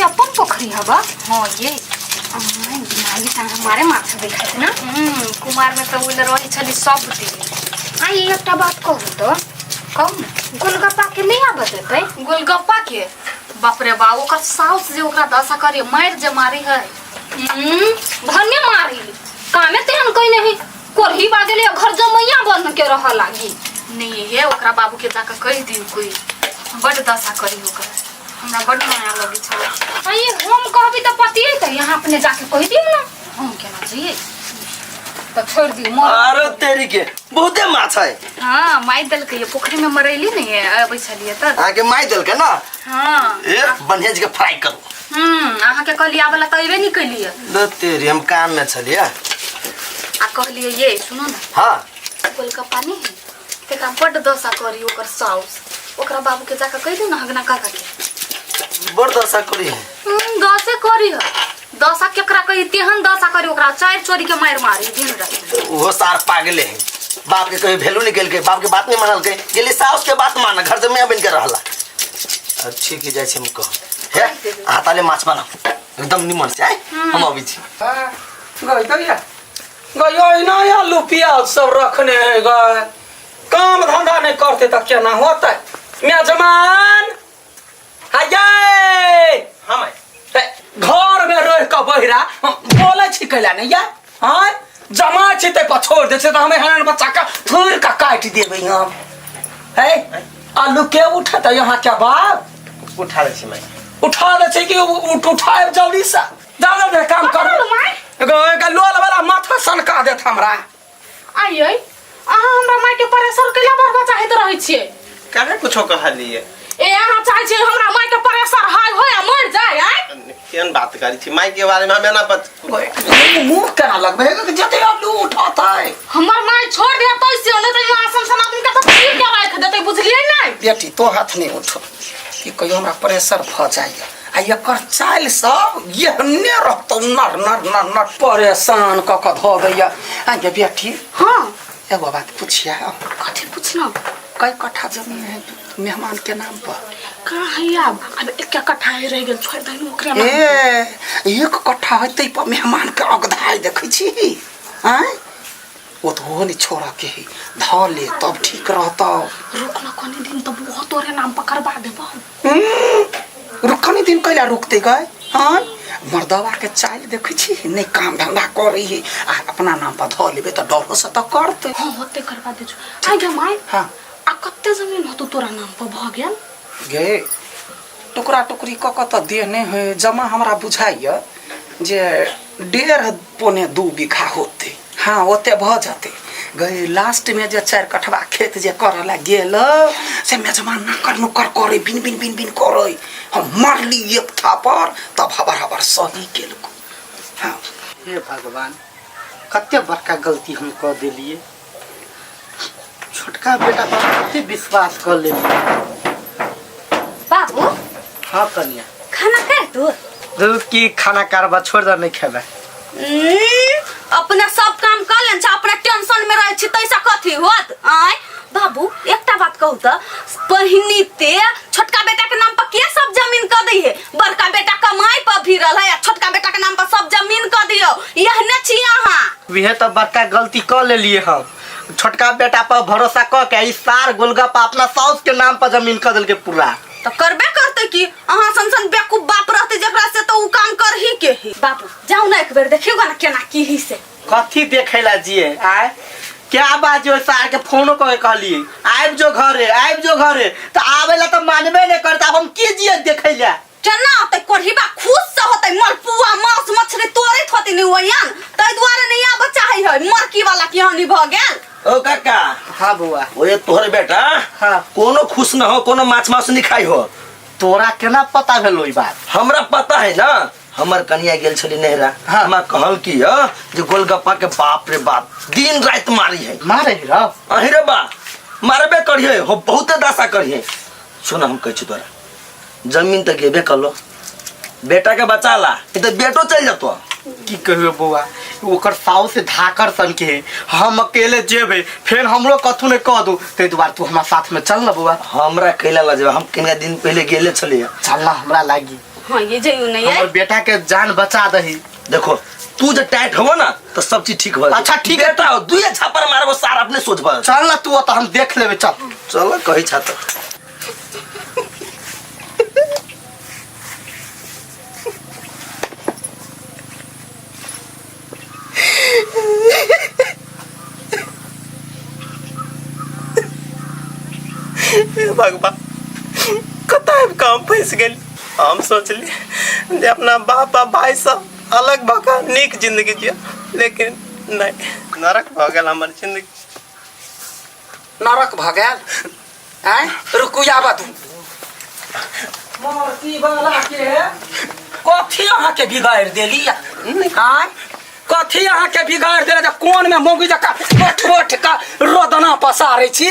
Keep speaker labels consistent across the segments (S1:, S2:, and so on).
S1: अपन पोखरी हवा।
S2: हाँ ये
S1: दिमागी संग हमारे माछ देखा ना।
S2: कुमार में तो उल रही छली सब दिन।
S1: आई एकटा बात कहू तो
S2: कम
S1: गोलगप्पा के ले आबे देते।
S2: गोलगप्पा के बाप रे बा ओकर साउस जे ओकरा दशा करे मार जे मारी है।
S1: धन्य मारी कामे तेहन कोई नहीं कोरही बागले घर जमैया बन के रह लागी।
S2: नहीं है ओकरा बाबू के जाकर कह दियो कोई बड़ दशा करी ओकर। हमरा बड़ माया लगी छ।
S1: आई हम कहबी त पति है त यहाँ अपने जाके कह दियो ना।
S2: हम केना चाहिए
S1: तो छोड़ दी मोर।
S3: अरे तेरी के बहुते माछ है।
S2: हां माई दल के ये पोखरी में मरैली नहीं है अबै छलिए त
S3: आके माई दल के ना।
S2: हां
S3: ए बन्हेज के फ्राई करू।
S2: आहा के कहलिया वाला त एबे नहीं कलिए।
S3: ल तेरी हम काम में छलिए।
S2: आ कहलिए ये सुनो ना।
S3: हां
S2: गोलगप्पा नहीं है ते का बड़ दशा करी ओकर साउस ओकरा बाबू के जाकर कह दो ना हगना काका के
S3: बड़ दशा करी है।
S2: दशे करी है दशा केकरा कही तेहन दशा करी ओकरा चार चोरी के मार मारी दिन रात।
S3: वो सार पागले है। बाप के कहीं वैल्यू निकल के बाप के बात नहीं मानल के गेली साउस के बात माना घर जमे बन के रहला। अच्छी की जाय छै हम कह हे हाताले माछ बना एकदम निमन से है हम अभी छी।
S4: गई तो या गई ना या लुपिया सब रखने है गए काम धंधा नहीं करते तो क्या ना होता है। मैं जमान हाय हम घर में रह के बहिरा बोले छी कैला नहीं या हां जमा छी ते पर छोड़ दे छै तो हमें हन बच्चा का थोड़ का काट देबे हम है आलू के उठाता यहां क्या बात
S3: उठा ले छी मैं
S4: उठा ले छी कि उठाए जल्दी से ज्यादा दे काम कर गए का लोल वाला माथा सनका देत हमरा।
S1: आई आई अहाँ हमरा माई के परेशान कैला बरबा चाहत रहै छियै।
S5: काहे कुछो कहलिए
S1: ए अहाँ चाहै छियै हमरा माई के परेशान हाय होय आ मर जाय। आई
S5: केन बात करी छी माई के बारे में हमें ना पता
S4: मुंह केना लगबे जते आलू उठाता है
S1: हमर माई छोड़ दे तो से न त यहाँ संसन आदमी के तो फिर के राख देते बुझलिए नहीं।
S4: बेटी तो हाथ नहीं उठो कि कहियो हमरा प्रेशर भ जाइए आ एकर चाल सब ये हन्ने रहतो नर नर नर नर परेशान क क ध गया। आ के बेटी
S1: हां
S4: एगो बात पूछिया
S1: कथि पूछना
S4: कई कट्ठा जमीन है मेहमान के नाम पर
S1: कहां है अब एक कट्ठा है रह गेल छोड़ दे ओकरा नाम।
S4: ए एक कट्ठा हेतै पर मेहमान के अगधाई देखै छी हैं वो तो नहीं छोड़ा के ही ध ले तब ठीक रहता।
S1: रुकना कोनी दिन तो बहुत तोरे नाम पर करवा देबो।
S4: रुकनी दिन कैला रुकते गए हां मर्दवा के चाल देखै छी नहीं काम धंधा करै है आ अपना नाम पर ध लेबे त डर से त करते।
S1: हां होते करवा दे छु। आ गे माई
S4: हां
S1: आ कत्ते जमीन हो तोरा नाम पर भ गेल
S4: गे टुकड़ा टुकड़ी क क त देने है जमा हमरा बुझाइए जे 1.5 पौने 2 बीघा होते। हाँ ओते भ जाते गए लास्ट में जे 4 कठवा खेत जे करला गेल से मेजमान ना कर नुकर करे बिन बिन बिन बिन करे हम मारली एक थापर तब हबर हबर सही गेल। हाँ
S6: हे भगवान कत्ते बड़का गलती हम कर दिलिए छोटका बेटा पर कत्ते विश्वास कर लेलिए।
S1: बाबू
S6: हाँ कन्या
S1: खाना खा तू
S6: की खाना कारबा छोड़ दे नहीं खेबे
S1: अपना सब काम कर लेन छ अपना टेंशन में रह छी तैसा कथि होत। आय बाबू एकटा बात कहू त पहिनी ते छोटका बेटा के नाम पर के सब जमीन क दै है बड़का बेटा कमाई पर भी रहल है छोटका बेटा के नाम पर सब जमीन क दियो यहने छी अहाँ।
S6: वह तो बड़का गलती कर लेलिए हम छोटका बेटा पर भरोसा क के ई सार गोलगप्पा अपना साउस के नाम पर जमीन कर देल के पूरा
S1: तो करबे करते कि अहाँ संसन बेकूफ बाप रहते जकरा से तो उ काम कर ही के ही। बाबू जाऊ ना एक बेर देखियो ना केना की ही से
S6: कथी देखेला जिए आय क्या बाजो सार के फोनो करे कहलिए आइब जो घरे तो आवेला तो मानबे नहीं करता अब हम की जिए देखैला
S1: केना होतै कोढ़ीबा खुश से होतै मलपुआ मांस मछली तोरे होतै नहीं ओयान तै द्वारे नहीं आब चाहि है मरकी वाला की हानि भ गेल।
S3: ओ काका
S6: हाँ बुआ
S3: ओए तोहर बेटा
S6: हाँ
S3: कोनो खुश न हो कोनो माछ मांस नहीं खाई हो
S6: तोरा केना पता भेलो ई बात।
S3: हमरा पता है ना हमर कन्या गेल छली नहरा
S6: हाँ।
S3: हमरा कहल की जे गोलगप्पा के बाप रे बाप दिन रात मारी है
S6: मारे हीरा
S3: अहिरे बा मारबे करिए हो बहुत दशा करिए। सुन हम कह छी तोरा जमीन तक गेबे कलो बेटा के बचा ला तो बेटो चल जातो
S6: की कहियो बुआ ओकर साउ से धाकर सन के हम अकेले जेबे फिर हमरो कथु ने कह दू ते दुबार तू हमरा साथ में चल ना बुआ।
S3: हमरा कैला ला जेबे हम कितना दिन पहले गेले छलिए
S6: चल ना हमरा लागी
S1: हाँ ये जइयो नहीं
S6: हमर
S1: है
S6: बेटा के जान बचा दही।
S3: देखो तू जो टाइट हो ना तो सब चीज ठीक हो
S6: अच्छा, ठीक है।
S3: बेटा दुई छापर मारबो सार अपने सोच पर
S6: चल ना तू तो हम देख लेबे। चल
S3: चल कही छात्र
S5: भगवान कतई काम फंस गई। हम सोचली जे अपना बाप भाई सब अलग भगा नीक जिंदगी जिया, लेकिन नहीं, नरक भ गेल हमर जिंदगी।
S4: नरक भगैल आय रुकू आबा तू मूर्ति वाला के कथी अहाँ के बिगाड़ देली आय कथी अहाँ के बिगाड़ देले जे कोन में मोगी जका बैठ का रोदना पसारे छी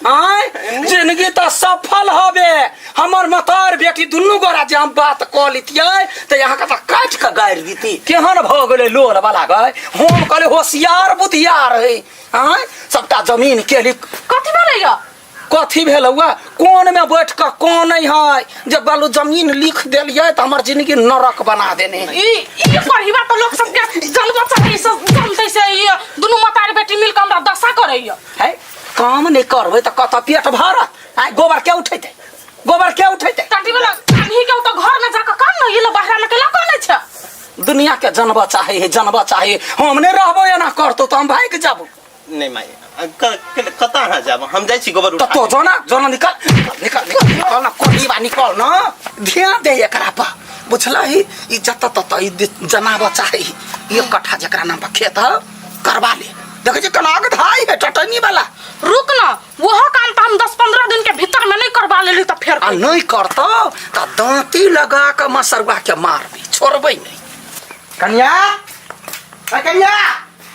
S4: आय जिंदगी तो सफल होबे। हमर मतार बेटी दुनू गोरा जे हम बात क लितियै त यहाँ के काट के गाड़ दीती। केहन भ गेलै लोल वाला गय हम कहले होशियार बुधियार है आय सबटा जमीन के लिए
S1: कथी भेलैया
S4: कथी भेल हुआ कोन में बैठ के कोन है जब बालू जमीन लिख देलिए तो हमार जिंदगी नरक बना देने
S1: ई पढ़ीबा तो लोग सब के जलवा चाहे सब जमतै से ई दुनू मतारी बेटी मिल के हमरा दशा करैया
S4: है काम नहीं करबे तो कत पेट भरत आय गोबर के उठेते गोबर के उठेते
S1: टाटी वाला कान्ही के तो घर में जाके काम न ये बाहर में केला कोने छ
S4: दुनिया के जनबा चाहे है जनबा चाहे हम नहीं रहबो या ना करतो तो हम भाग जाबो
S5: नहीं माई कता ना जाब हम जाइ छी गोबर
S4: तो
S5: उठा।
S4: तो जोना जोना निकल ना कोडीबा निकल ना ध्यान दे एकरा पर बुझला ही ई जत तत ई जनाबा चाहे एक कट्ठा जकरा नाम पर खेत करवा ले देखे जे कनाग धाई है टटनी वाला
S1: रुक ना वो काम तो हम 10-15 दिन के भीतर में नहीं करवा लेली तो फिर
S4: आ नहीं करतो तो दांती लगा के मसरवा के मारबी छोड़बे नहीं
S6: कन्या कन्या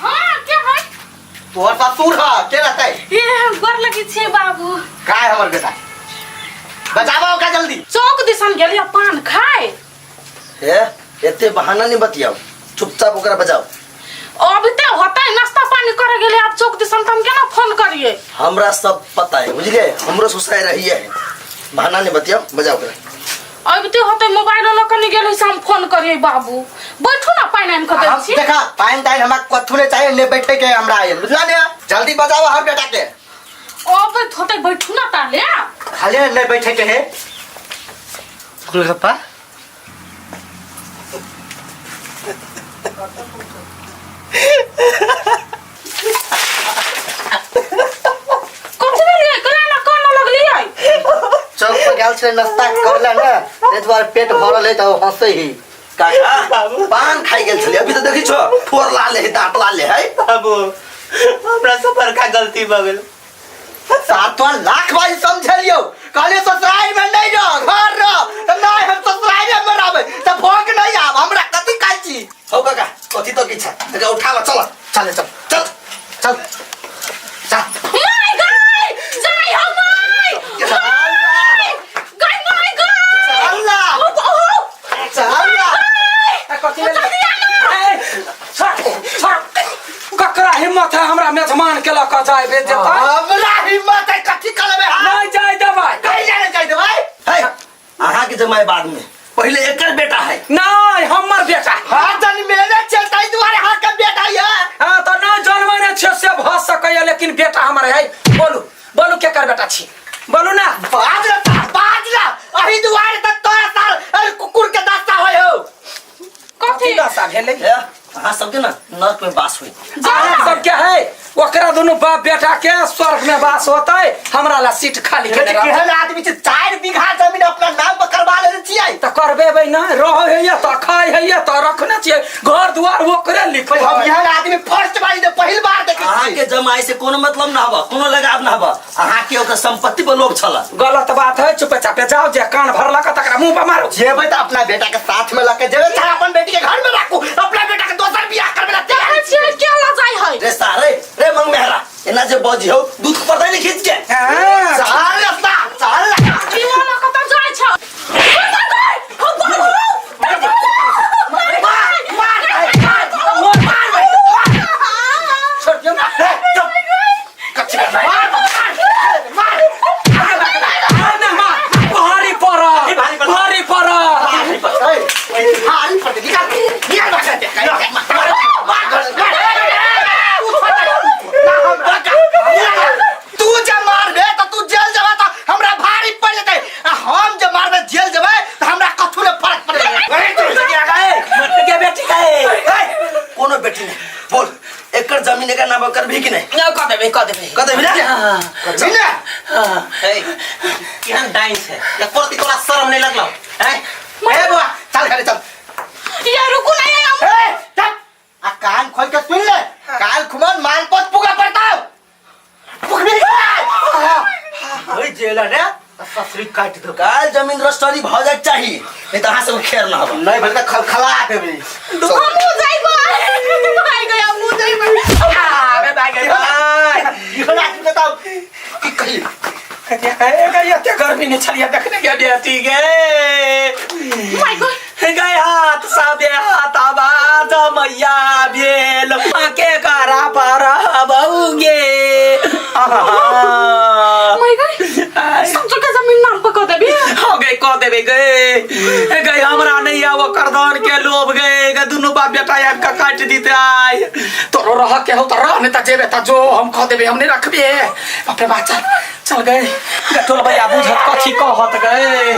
S1: हां क्या है
S6: तोहर ससुर है के रहते
S1: ये गोर लगी छे बाबू
S6: काय हमर बेटा बचाबो का जल्दी।
S1: चौक दिसन गेलिया पान खाए
S3: हे एते बहाना नहीं बतियाओ चुपचाप ओकरा बजाओ।
S1: अभी ते होता है नाश्ता पानी करे गेले आप चौक दिसन त हम केना फोन करिए
S3: हमरा सब पता है बुझ गए हमरो सुसाय रही है बहाना नहीं बतियाओ बजाओ ओकरा।
S1: अभी ते होता मोबाइल ल कनी गेले से हम फोन करिए बाबू बैठो ना पानी हम खदे
S6: हम
S1: छी
S6: देखा पाइन ताइन हमरा कथु ने चाहिए ने बैठे के हमरा आइल बुझला ने जल्दी बजाओ हर बेटा के।
S1: अबे होते बैठो ना ताले
S6: खाली ने बैठे के है गुलगप्पा
S1: कथि भेलिए कला ना कोन लगली है
S6: चौक पर गेल छे नाश्ता करला ना ए द्वार पेट भरल है त हंसे ही
S3: काका पान खाई गेल छली अभी तो देखी छो फोर लाले है दांत लाले है
S5: बाबू हमरा से बड़का गलती भ गेल।
S6: 7 लाख भाई समझलियो कहले ससुराल में नहीं रह घर रह त नहीं हम ससुराल में रहबे त भोग नहीं आब हमरा कथि काई छी
S3: हो काका कथी तो की छ देखा उठा लो चल
S6: चल चल चल चल चल
S1: माय गाय जाई हो माय गाय माय गाय
S6: अल्लाह चल
S4: ककरा हिम्मत है हमरा मेहमान के लक जाए भेज देता
S6: हमरा हिम्मत है कथि करबे
S4: नहीं जाए दबाई
S6: कहीं जाने चाहिए भाई
S3: है आहा के जमाए बाद में पहले एकर बेटा है
S4: नहीं हमर बेटा
S6: हां जन मेरे चलताई दुआरे हां का बेटा है
S4: हां तो ना जन्मने छे से भ सकय लेकिन बेटा हमर है बोलू बोलू के कर बेटा छी बोलू ना
S6: बाज अही दुआरे तक तो साल कुकुर के दास्ता होय हो
S4: कथी दशा भेलै
S3: है आहा सबके ना नरक में बास हुई
S4: अहाँ सब के है ओकरा दोनों बाप बेटा के स्वर्ग में वास होतै हमरा ला सीट खाली के
S6: केहन आदमी छै 4 बीघा जमीन अपना नाम पर करवा ले छियै
S4: त करबेबै ना रह है त खाय है त रखने छियै घर दुआर ओकरे लिखल
S6: हम एहन आदमी फर्स्ट बार दे पहिल बार देखे
S3: आहा के जमाई से कोनो मतलब ना हबा कोनो लगाव ना हबा आहा के ओकर संपत्ति पर लोभ छला
S4: गलत बात है चुपे चापे जाओ जे कान भरला का तकरा मुंह पर मारो
S6: जेबै त अपना बेटा के साथ में लेके जेबै चाहे अपन बेटी के घर में राखू अपना बेटा के दोसर बियाह करबे ला तैयार
S1: छे क्या ला जाई है
S3: रे सारे रे मंग मेहरा एना जे बजी हो दूध पर्दा नहीं खींच के
S6: चल रस्ता चल
S1: जीवन कत जाय छ
S4: छोड़ दियो ना
S3: कच्ची कर भाई
S4: भारी पर देबे
S3: कदे बिना
S4: हाँ।
S3: बिना
S4: हाँ।
S5: ए केहन डाइंस है या परती तोरा शर्म नहीं लगलो हैं ए बुआ
S3: चल घरे चल
S1: यार रुको ना यार
S3: ए चल आ कान खोल के सुन ले काल खुमान मालपत पुगा पड़ता पुगने
S5: ओए जेला रे ससुरी काट दो
S3: काल जमीन रस्टरी भ जाए चाहिए नहीं तो हां से खेर ना हो
S5: नहीं भले खलखला देबे
S1: हमू जाइबो भाई गया हमू जाइबो
S4: अबे भाग गई भाई
S3: ये ना बताओ की कही
S4: गया क्या गर्मी ने छलिया देखने गया बेटी गे
S1: भाई गो
S4: गए हाथ साबे हाथ आवाज मैया बेल के करा पर बहुगे
S1: भाई गो सब जगह जमीन नाम पर कह देबी
S4: हो गए कह देबे गए हमरा नहीं आव करदन के लोभ गए दोनों बाप बेटा एक का काट दीते आय तोरो रह के हो तो रह नहीं त जेबे त जो हम कह देबे हम नहीं रखबे अपने बात चल गए टोल भैया बुझत कथी कहत गए